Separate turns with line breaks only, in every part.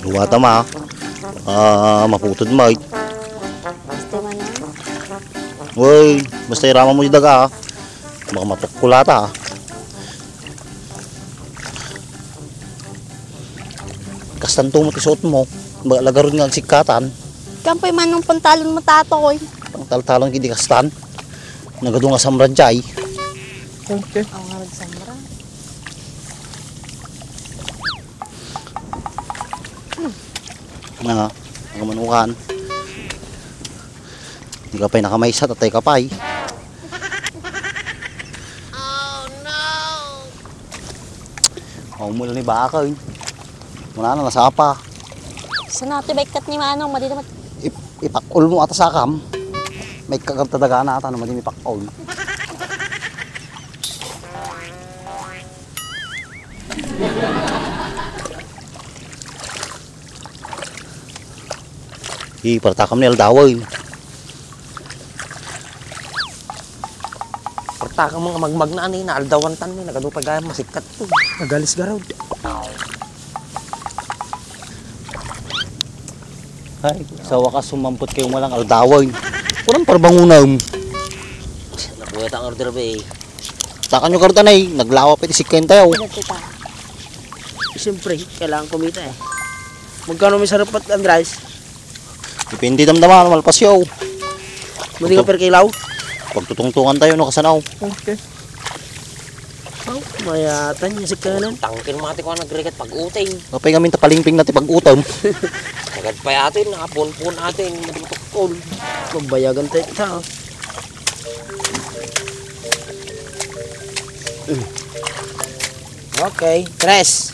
Luwata ma. Maputod mo.
Basta man yan.
Uy, basta irama mo yung daga. Baka mapagkulata. Kastan to mo tisot mo. Lagaron nga ang sikatan.
Kampay man ng pantalon mo tatoy.
Pangtaltalon kidi kastan. Nagado nga samran jay.
Okay.
Ang harag samra.
Ang manukan. Hindi ka pa'y nakamaysa, tatay ka pa'y. Oh no! Umulan ni baka eh. Muna na nasapa.
Sa natin baikat ni Manong, madi naman.
Ipakul mo ata sakam. May kagantadaga na ata na madi ipakul. Partakam ni Aldawoy.
Partakam mga magmag na ani na aldawantan ni nagadupay gaya masikat to. Nagalis garaw.
Ay, sa wakas sumampot kayo malang Aldawoy. Kurang parbangunam.
Nabuhat ang order ba eh.
Takan nyo karutan ay, naglawa pa iti sikken tayo.
Siyempre, kailangan kumita eh. Magkano may sarapat ang rice?
Depende damdaman, malpasyaw.
Muli ka per kilaw?
Pagtutungtungan tayo no kasanaw.
Okay. Oh, mayatan niya si kanan. Tangkin mga tiko nagrikat pag-uting.
Kapay kami tapalingping natin pag-utam.
Agad pa atin, nakapon-pon atin, madutukol. Magbayagan tayo kita. Okay, tres.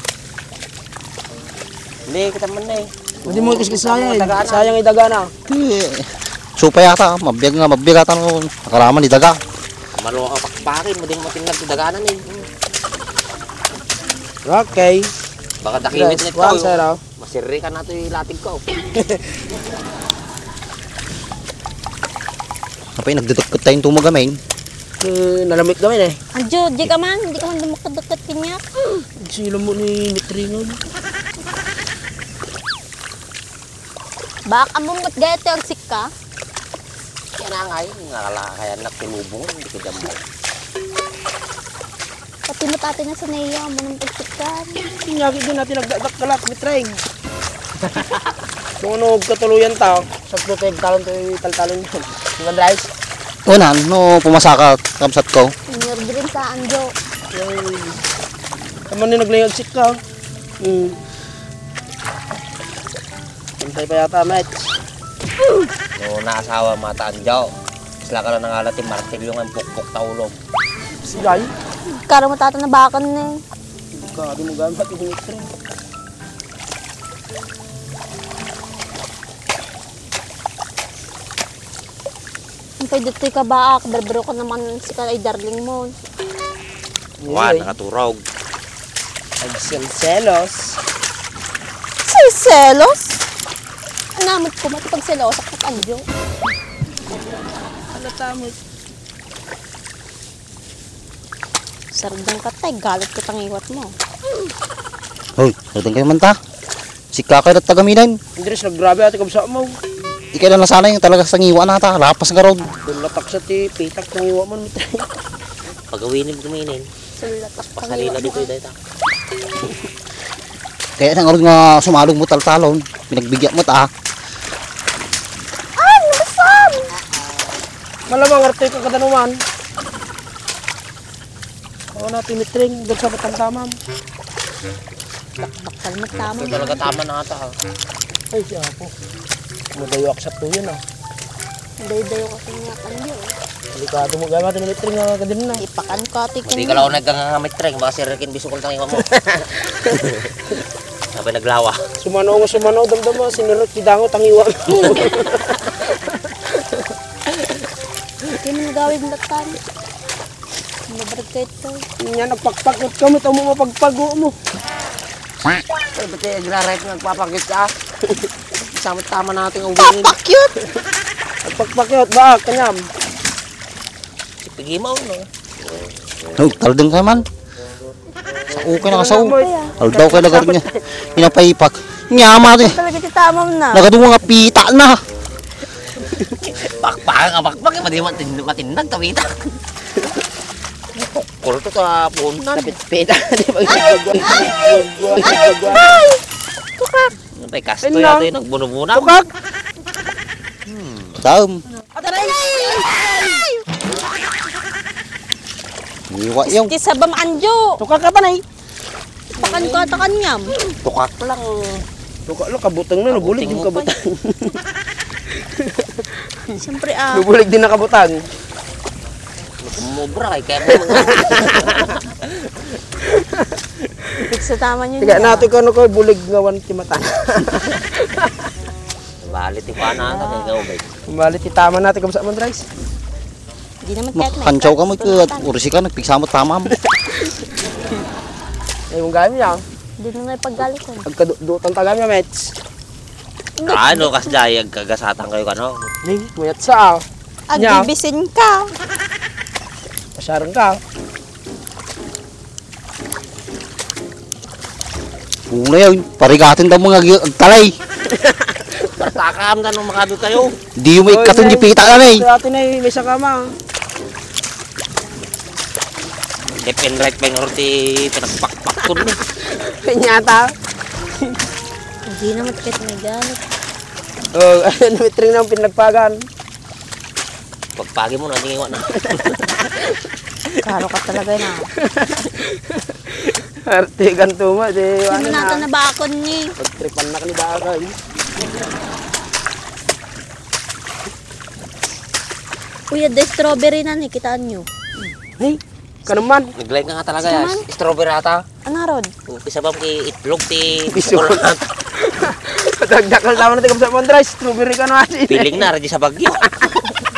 Hindi, kita man na eh. Hindi mo ikiskis sayang eh. Sayang idaga na.
Supay ata, mabiyag ata no. Nakaraman ni daga.
Maluwa ka pakpakin, mading matingnan idaganan eh. Okay. Baka dakimit nito. Masiri ka na ito yung latig ko.
Kapay nagdudukot tayong tumagamin.
Nalamit kami eh.
Anjo, di ka man dumukad-dukat kinyak.
Sila mo ni Mitringon.
Baka mo mo't gaya tersik ka.
Yan na nga yun, kaya natinubong, hindi ko dyan mo.
Pati mo tati na sa naiya, manong pagsikan.
Nyagi din natin nagdagdak-galak, Mitreng. Kung ano, katuluyan tao, sa protect talon to yung taltalon yun. Yung rice.
Unan, no, pumasaka kamsat ko.
Nirdirin sa Anjo.
Kaman din naglayag-sit ka. Pantay pa yata, Mets. No, naasawa mata Anjo. Isla ka lang nangalat yung martilyo ng pukpuk taulog. Sigay?
Kara mo tata na bakan na eh.
Gagi mo gamit yung Mitreng.
Ang pwede ito'y kabaak, barbaro ko naman si ay darling mo.
Juan, nakaturog. Nagselselos.
Selos? Anamot ko, matipagselos at Anjo.
Ano tamit?
Sardang ka tay, galit ko tangiwat mo.
Hoy, natin kayo man ta. Si kakay at tagaminan.
Andres, naggrabe ati kabsa mo.
Di kailan na sana yung talaga sa ngiwa na ta. Lapas nga road.
Dulatak sa ti, pitak ng iwa man. Pagawinin kuminin.
Sulatak
Pasalila dito yung data.
Kaya nang road nga sumalong mo taltalon. Pinagbigyan mo ta.
Ay, nabasan!
Malamang artoy ka kadanuman. Oo natin Mitreng, doon sa patamtamam.
Bakal magtama.
Ito talaga tama na ata ha. Ay, siya po. Madayo aksak to yun ha.
Dayo-dayo kasi nga Anjo.
Delikado mo gamit ni Mitreng nga kadin na.
Ipakan ko ati ko.
Hindi ka lang nagkangamit Mitreng, baka si Rekin bisukol tang iwa mo. Sabi naglawa. Sumano, damdama, sinulot, tidango, tangiwa.
Hindi mo nagawin latan. Mabarag ka ito.
Yan, nagpakpakot ka mo, tamo mapagpago mo. Ay, ba't kayo nagra-right nagpapakit ka? Tama natin ang uwingin.
Pakyut!
Nagpakpakot ba? Kanyam. Sipigimaw, no?
No, taldeng ka man. Sa okay na kasaw. Aldaw kayo lagar niya. Pinapahipak. Nyama to.
Talaga titamam na.
Nagadungo nga pita na.
Pakpak, pakpak. Madi matinag, tawita. Puro to sa punan.
Pita. Di ba?
Tukak.
May kasto yata yung nagbuno-bunaw.
Tukak.
Dam. Iwa yung.
Ti sabam anjo.
Tukak ka pa na eh.
Pakan ko atakan nyam.
Tukak lang.
Tukak lo kabutang na. Nabulig yung kabutang.
Siyempre
Nabulig din na kabutang.
Kumubra kay kaya mo mga.
sa tama nyo
Tiga natin ko ko bulig ngawan ti mata.
Balit yung pana ka kay gawin.
Bali ti tama natin kam sa mandrais.
Di naman kahit
Makakanchaw ka mo ito. Urisi ka, nagpiksa mo tamam.
Ay yung gamit niya.
Di na naipaggalit ko.
Pagkadutan tagam niya mets.
Ano kas dayag kagasatan kayo kano?
Ning mayat sa. Nya.
Agbibisin ka.
Pasarang ka.
Una yun, parigatin daw mga talay.
Takam na nung makadot kayo.
Di yung may katon yung pita ka na eh.
Sa atin ay may sakama.
Left and right pa yung orti pinagpakpak ko na.
Pinyata.
Di naman kahit may galit.
Oh, ano mitring nang pinagpagan.
Pagpagi mo na, hindi iwan na.
Karo ka talaga na.
Arte ganto mo di
Hindi
ano
natin
na.
na bakon ni.
Pagtripan na kanidagay.
Kuya, de strawberry na ni, kitaan nyo.
Hey, kanuman.
Nag-like nga talaga ya.
Saman?
Strawberry ata.
Ano rod?
Isa ba ki itlog ti
Biso.
chocolate.
Dagdakal tama natin kam sa mandrais. Strawberry ka na asi.
Piling na ready sa bagyo.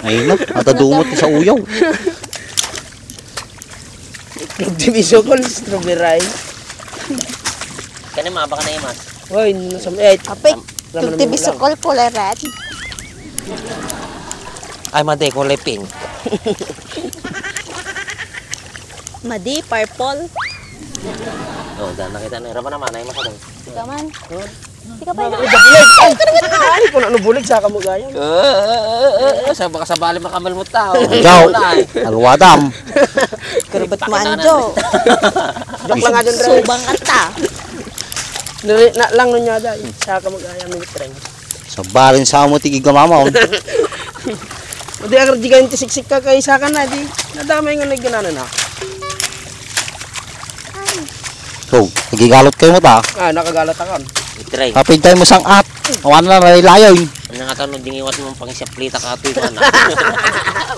Ayun na, matadumot sa uyaw.
Division ko strawberry.
Kani mabaka na imas.
Hoy, nasa eight.
Apik,
Laman naman
tibisokol kulay red.
Ay made ko leping.
Madi, purple.
Oh, dan nakita na raman naman ay makadong.
Ika man. Ika pa
Ay,
yun.
dabulig. Ay, kung ano bulig sa kamugayang.
Sa baka sa bali makamal mo tao.
Jaw, alwadam.
Karabat mo anjo.
Joke lang nga dyan, Dre.
Subang ata.
Na lang nun niya dahil sa kamugayang ng mitreng.
Sa balin sa mo tigig gamamaw.
Hindi agad di ganyan tisiksik ka kay sa kan na di. Nadamay nga nagganana na.
So, nagigalot kayo mo ta.
Ah, nakagalat ako.
Itray.
Kapig tayo mo sang at. Awan na nalilayoy.
Ano nga tanong dingiwat mo pang siyaplita ka ito na.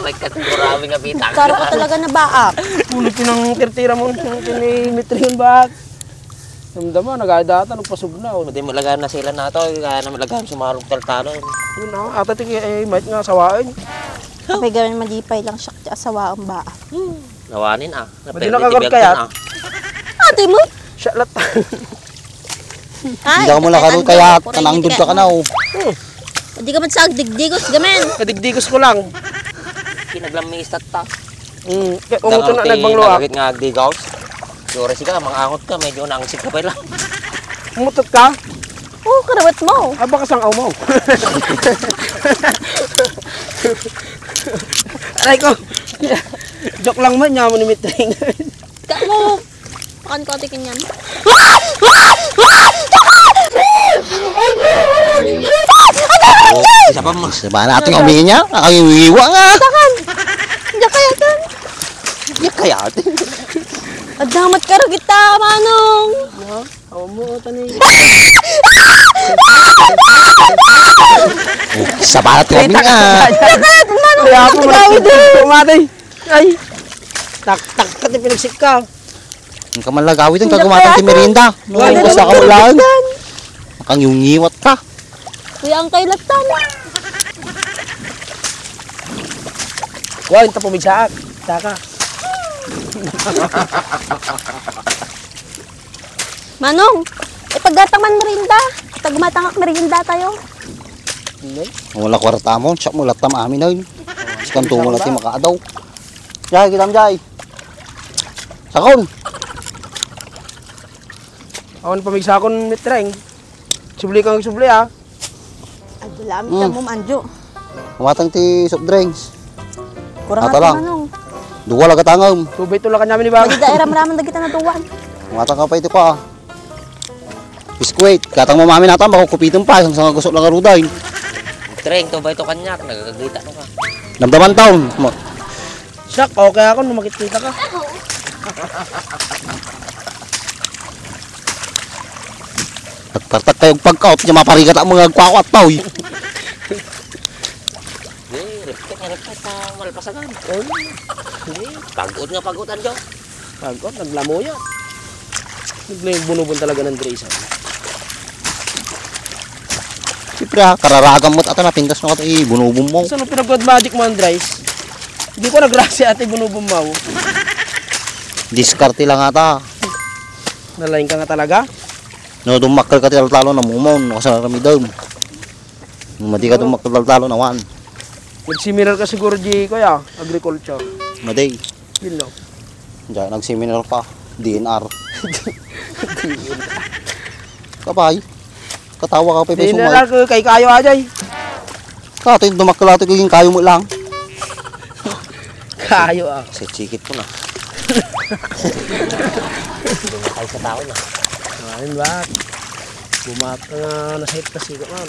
May katurami nga bitang.
Karo ka talaga na baak.
Ulit yun ang tirtira mo kini mitreng bak. Damdama nagadata ng pasub na.
Hindi mo lagaan na sila na ito. Kaya na malagaan sumarong taltano.
Yun na, ata tiki ay might nga sawain.
Kapag gawin malipay lang siya ti asawa ang baak.
Nawanin ah.
Pwede nakagod kaya?
Ate mo?
Siya lata.
Hindi ka mo nakarol kaya kanangdod ka ka na oh.
Hindi ka man sa digdigos gamen.
Kadigdigos ko lang.
Kinaglamis tatta.
Kung ito na nagbangluak.
Nagagit nga agdigaws. Yore ka, mga angot ka. Medyo nangsik ka pa lang.
Umutot ka?
Oo, karabat mo.
Ah, baka sang aw mo. Aray ko. Joke lang man, niya mo ni mitreng.
Ka mo. Pakan ko tikin yan.
Isa pa mo.
Sabahan natin ang umihin niya. Nakaiwiwa nga.
Diyan kaya kan.
Yak kaya.
Adamat ka rin kita, manong.
Aw mo, tani.
Sabahan natin ang umihin nga.
Kaya ako tumatay. Ay. Tak ka pinagsik ka.
Ang kamalagawit ang kagumatan ti merinda. No, basta ka ulaan. Makang yung ngiwat ka.
Kuya, ang kailatan.
Wow, yung tapumigsaak. Saka.
Manong, ipaggatang man merinda. Ipagmatangak merinda tayo.
Hindi.
Wala kwarta mo. Siya mo latam amin na yun. Sikanto mo natin makaadaw. Jai, kitam jai. Sakon.
Awan pamigsakon mitreng. Subli kang subli ha.
Adyo lamit ka mo, Anjo.
Kumatang ti soft drinks.
Kurang
Ata
nga
lang.
manong.
Duwa lang katangam.
Subay tulakan namin ni Bang.
Pwede daerah maraman na kita na tuwan.
Kumatang ka pa ito ka. Biskuit. Katang mamami natin, bako kupitin pa. Isang sanga gusok lang karuday.
Treng, to ba ito kanyak? Nagagagita no ka.
Damdaman taon.
Sak, okay ako nung makikita ka.
Nagtartak kayong pagkaot. Niya maparigat ang mga kwakot pa. Uy.
Repet na malpasagan. Pagod Anjo.
Pagod, naglamoy yan. Nagbunubon talaga ng Grayson.
Siyempre ha, kararagan mo't ata napintas na ka ito. Bunubong mo.
Saan ang pinag-god magic mo, Andres? Hindi ko nagrasi ate bunubon mo.
Diskarte lang ata.
Nalain ka nga talaga?
No, dumakal ka talo na mumon. Nakasarami daw. Madi ka dumakal talo na wan.
Nagsimilar ka siguro, G, kuya. Agriculture.
Maday.
Yun no.
Diyan, nagseminar pa. DNR. Kapay. Katawa ka pa
Hindi
yung
na
sumay.
kay kayo ajay.
Kato yung dumakal ato kaging kayo mo lang.
Kayo ah.
Sa chikit ko na. Dumakay sa tao na.
Ayun ba? Bumak nga nasahit kasi ko man.